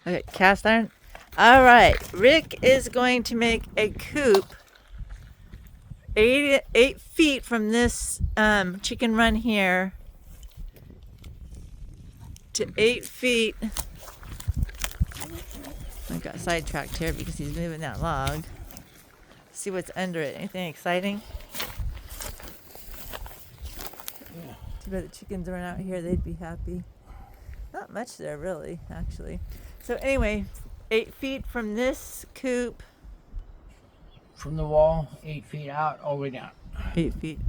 Okay, cast iron. All right, Rick is going to make a coop 8 feet from this chicken run here to 8 feet. I got sidetracked here because he's moving that log. See what's under it. Anything exciting? Yeah. Too bad the chickens aren't out here. They'd be happy. Not much there, really, actually. So anyway, 8 feet from this coop. From the wall, 8 feet out, all the way down. 8 feet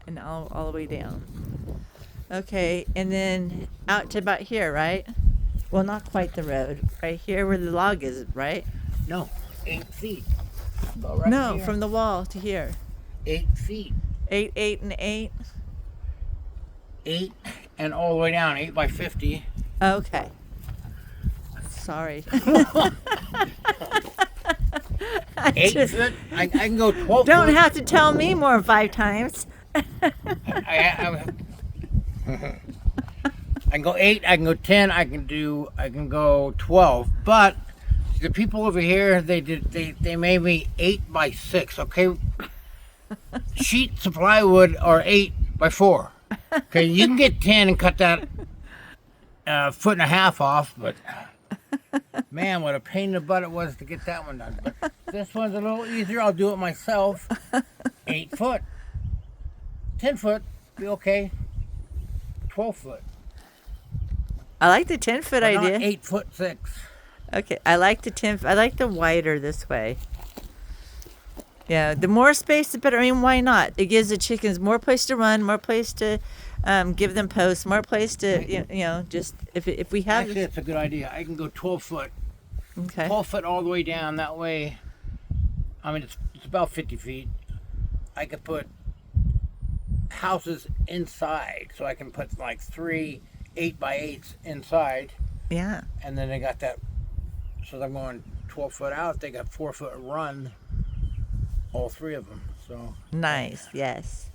and all the way down. Okay, and then out to about here, right? Well, not quite the road. Right here where the log is, right? No, 8 feet. About right No, here. from the wall to here. 8 feet. 8, 8, and 8. 8 and all the way down, 8 by 50. Okay. Sorry. 8 foot. I can go 12 Don't foot. have to tell me more than 5 times. I can go 8, I can go 10, I can go 12. But the people over here, they made me 8 by 6, okay? Sheets of plywood are 8 by 4. Okay, you can get 10 and cut that foot and a half off, but man, what a pain in the butt it was to get that one done. But this one's a little easier. I'll do it myself. 8 foot. 10 foot, be okay. 12 foot. I like the 10-foot But idea. not 8 foot 6. Okay, I like the 10. I like the wider this way. Yeah, the more space, the better. I mean, why not? It gives the chickens more place to run, more place to give them posts, more place to just if we have. Actually, it's a good idea. I can go 12 foot. Okay. 12 foot all the way down. That way, I mean, it's about 50 feet. I could put houses inside, so I can put like 3 8 by 8s inside, Yeah. and then they got that. So they're going 12 foot out. They got 4 foot run. All 3 of them. So Nice. Yes.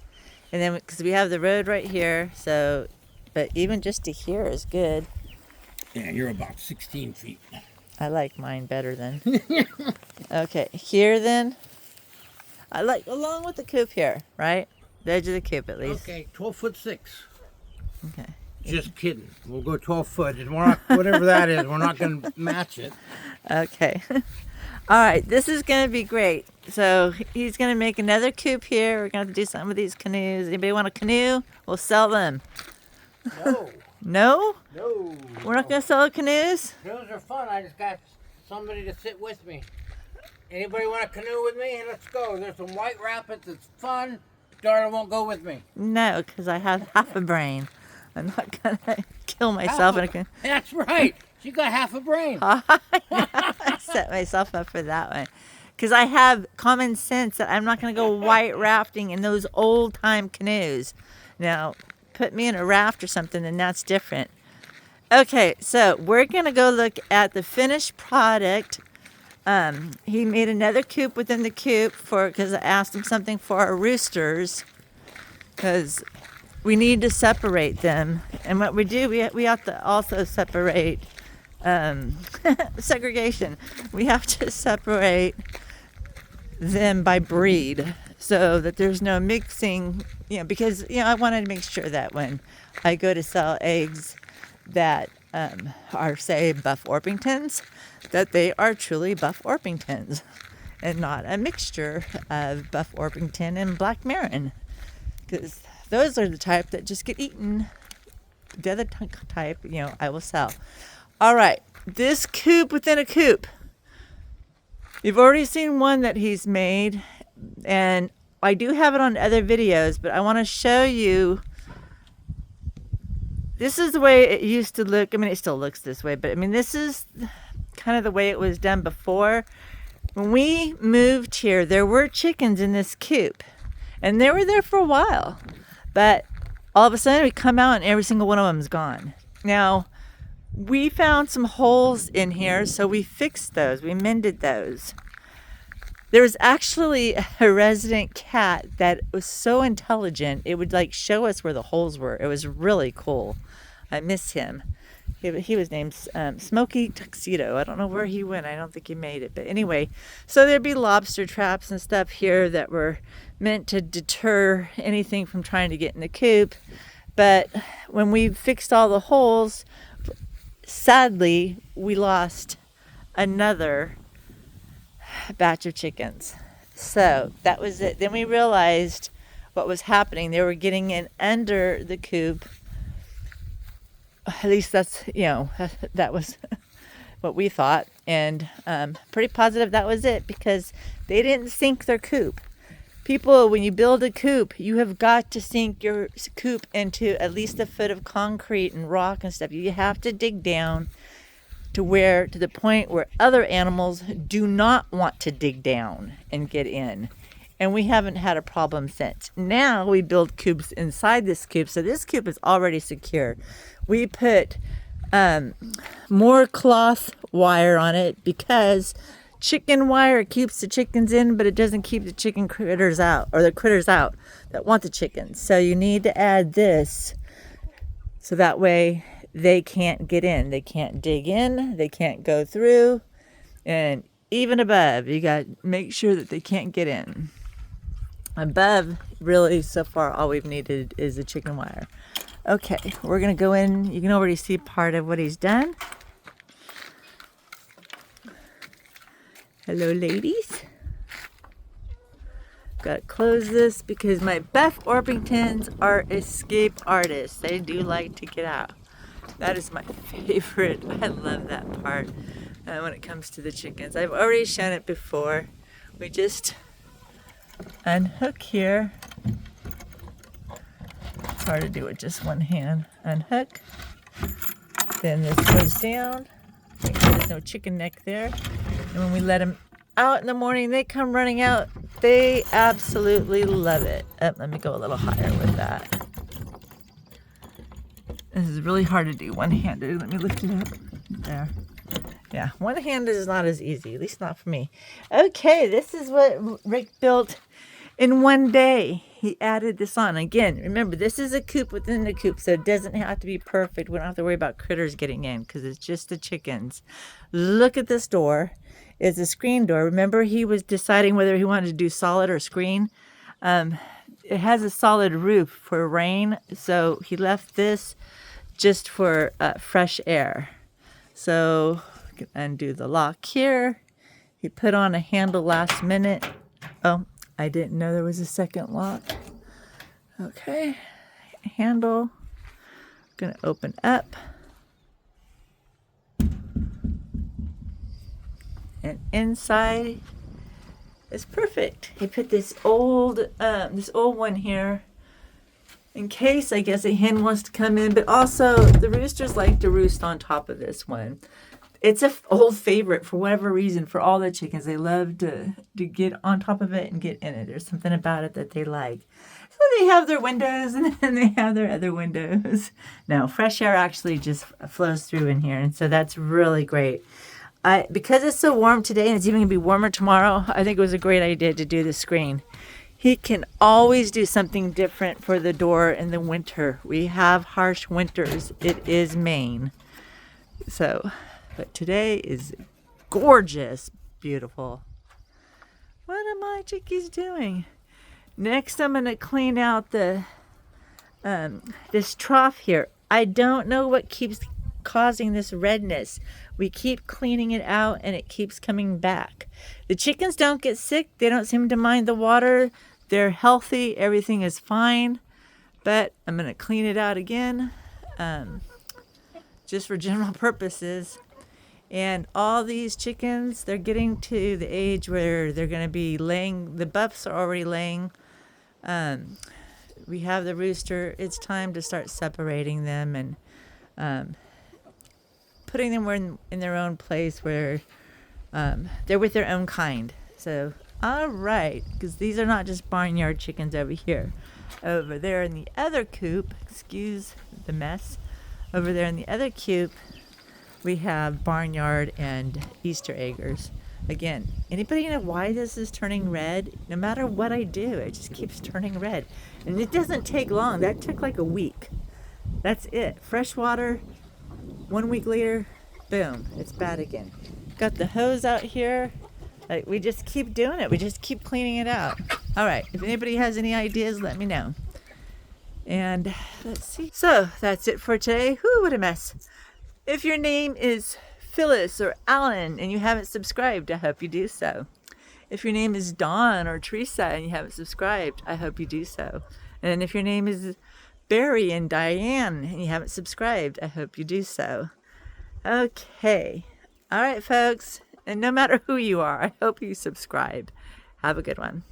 And then because we have the road right here, so but even just to here is good. yeah, you're about 16 feet. I like mine better than. Okay, here then. I like along with the coop here, right? The edge of the coop at least. Okay, 12 foot 6. Okay. Just kidding. We'll go 12 foot. And we're not, whatever that is, we're not going to match it. Okay. All right, this is going to be great. So he's going to make another coop here. We're going to have to do something with these canoes. Anybody want a canoe? We'll sell them. No, No? no. We're not going to sell the canoes? Canoes are fun. I just got somebody to sit with me. Anybody want a canoe with me? Let's go. There's some white rapids. It's fun. Darla won't go with me. No, because I have half a brain. I'm not going to kill myself in a canoe. That's right. She got half a brain. I set myself up for that one. Because I have common sense that I'm not going to go white rafting in those old time canoes. Now, put me in a raft or something, and that's different. Okay, so we're going to go look at the finished product. He made another coop within the coop because I asked him something for our roosters. Because we need to separate them. And what we do, we have to also separate segregation. We have to separate them by breed so that there's no mixing, because I wanted to make sure that when I go to sell eggs that are, say, Buff Orpingtons, that they are truly Buff Orpingtons and not a mixture of Buff Orpington and Black Marin, because those are the type that just get eaten. The other type, I will sell. All right, this coop within a coop. You've already seen one that he's made, and I do have it on other videos, but I want to show you. This is the way it used to look. I mean, it still looks this way, but I mean, this is kind of the way it was done before. When we moved here, there were chickens in this coop, and they were there for a while, but all of a sudden we come out and every single one of them's gone. Now, we found some holes in here, so we fixed those. We mended those. There was actually a resident cat that was so intelligent, it would show us where the holes were. It was really cool. I miss him. He was named Smoky Tuxedo. I don't know where he went. I don't think he made it. But anyway, so there'd be lobster traps and stuff here that were meant to deter anything from trying to get in the coop. But when we fixed all the holes, sadly, we lost another batch of chickens. So that was it. Then we realized what was happening. They were getting in under the coop. At least that's, that was what we thought. And pretty positive that was it, because they didn't sink their coop. People, when you build a coop, you have got to sink your coop into at least a foot of concrete and rock and stuff. You have to dig down to the point where other animals do not want to dig down and get in. And we haven't had a problem since. Now we build coops inside this coop, so this coop is already secure. We put more cloth wire on it because chicken wire keeps the chickens in, but it doesn't keep the chicken critters out, or the critters out that want the chickens. So you need to add this so that way they can't get in. They can't dig in. They can't go through. And even above, you got to make sure that they can't get in. Above, really, so far, all we've needed is the chicken wire. Okay, we're going to go in. You can already see part of what he's done. Hello, ladies. Got to close this because my Beth Orpingtons are escape artists. They do like to get out. That is my favorite. I love that part when it comes to the chickens. I've already shown it before. We just unhook here. It's hard to do with just one hand. Unhook. Then this goes down. Make sure there's no chicken neck there. And when we let them out in the morning, they come running out. They absolutely love it. Oh, let me go a little higher with that. This is really hard to do one-handed. Let me lift it up. There. Yeah, one-handed is not as easy, at least not for me. Okay, this is what Rick built in one day. He added this on. Again, remember, this is a coop within the coop, so it doesn't have to be perfect. We don't have to worry about critters getting in because it's just the chickens. Look at this door. It's a screen door. Remember, he was deciding whether he wanted to do solid or screen. It has a solid roof for rain, so he left this just for fresh air. So, undo the lock here. He put on a handle last minute. Oh, I didn't know there was a second lock. Okay, handle. Gonna open up. And inside is perfect. He put this old one here in case, I guess, a hen wants to come in, but also the roosters like to roost on top of this one. It's an old favorite for whatever reason for all the chickens. They love to get on top of it and get in it. There's something about it that they like. So they have their windows and then they have their other windows. No, fresh air actually just flows through in here, and so that's really great. Because it's so warm today and it's even going to be warmer tomorrow, I think it was a great idea to do the screen. He can always do something different for the door in the winter. We have harsh winters. It is Maine. So, but today is gorgeous, beautiful. What are my chickies doing? Next, I'm going to clean out this trough here. I don't know what keeps causing this redness. We keep cleaning it out and it keeps coming back. The chickens don't get sick. They don't seem to mind the water. They're healthy. Everything is fine. But I'm going to clean it out again just for general purposes. And all these chickens, they're getting to the age where they're going to be laying. The buffs are already laying. We have the rooster. It's time to start separating them and putting them in their own place where they're with their own kind. So, all right, because these are not just barnyard chickens over here. Over there in the other coop, excuse the mess, over there in the other coop, we have barnyard and Easter eggers. Again, anybody know why this is turning red? No matter what I do, it just keeps turning red. And it doesn't take long. That took like a week. That's it. Fresh water, 1 week later, boom, it's bad again. Got the hose out here. Like, we just keep doing it. We just keep cleaning it out. All right, if anybody has any ideas, let me know. And let's see. So that's it for today. Whew, what a mess. If your name is Phyllis or Alan and you haven't subscribed, I hope you do so. If your name is Dawn or Teresa and you haven't subscribed, I hope you do so. And if your name is Barry and Diane and you haven't subscribed, I hope you do so. Okay. All right, folks. And no matter who you are, I hope you subscribe. Have a good one.